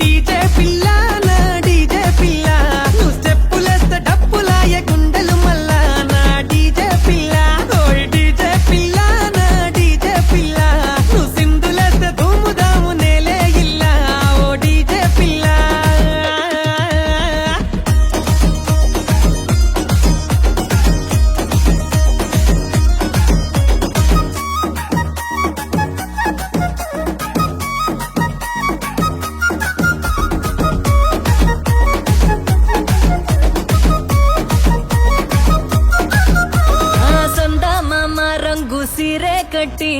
DJ పిల్ల నా DJ పిల్ల నువ్వు స్టెప్పులేస్తే డప్పులాయే గుండెలు మల్లా నా డీజే పిల్ల ఓయ్ డీజే పిల్ల నా డీజే పిల్ల నువ్వు సింధులేస్తే ధూముదాము నేలే ఇల్ల ఓ డీజే పిల్ల ಸೀರೆ ಕಟ್ಟಿ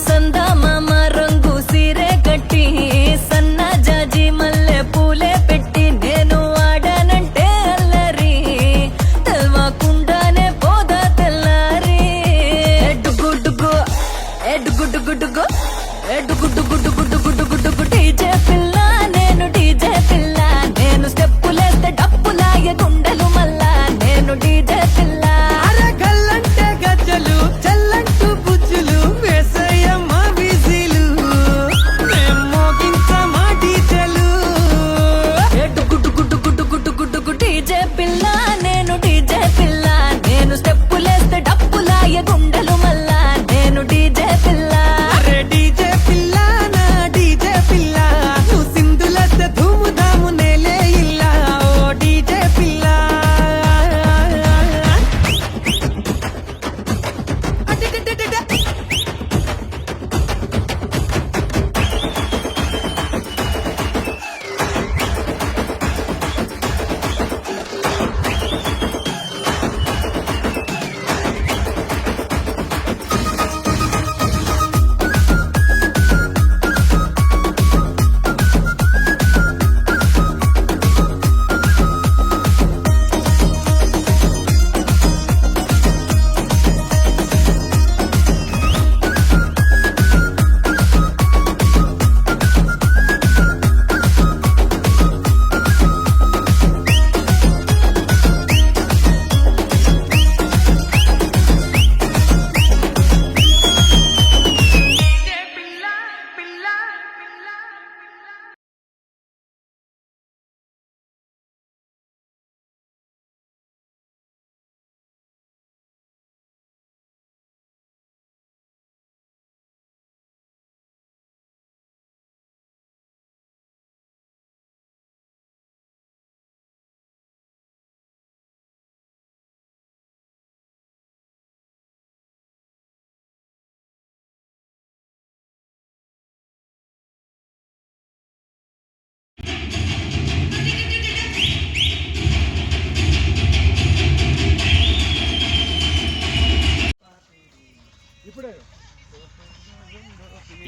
ಸಂದ ಮಾಮ ರಂಗು ಸೀರೆ ಕಟ್ಟಿ ಸಣ್ಣ ಜಾಜಿ ಮಲ್ಲೆ పూలే పెట్టి నేను ఆడానంటే అల్లరి తెల్వకుండానే పోదా తెల్లారి డుగ్గు డుగ్గు డుగ్గు డుగ్గు డుగ్గు డుగ్గు డుగ్గు డుగ్గు డుగ్గు డుగ్గు డుగ్గు డీజే పిల్ల నేను డీజే పిల్ల నేను స్టెప్పులేస్తే డప్పులాగే గుండెలు మల్లా నేను డీజే పిల్ల అరగల్లంటే గజ్జలు చల్లంటూ బుజ్జులు వేసయ్యమ్మ విజిలు మేము మోగించమా డీజేలు డుగ్గు డుగ్గు డుగ్గు డుగ్గు డుగ్గు డుగ్గు డీజే పిల్ల నేను డీజే పిల్ల నేను స్టెప్పులేస్తే డప్పులాగే గుండెలు మల్లా నేను డీజే పిల్ల అరే డీజే పిల్ల నా డీజే పిల్ల నువ్వు సింధులేస్తే ధూముదాము నేలే ఇల్ల ఓ డీజే పిల్ల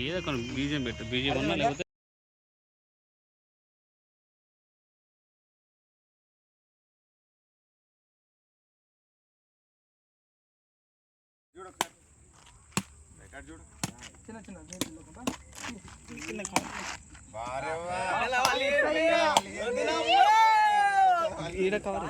ఏదో కొన్ని బీజం పెట్టు బీజం ఉన్నా లేకపోతే చిన్న చిన్న ఈడ కవర్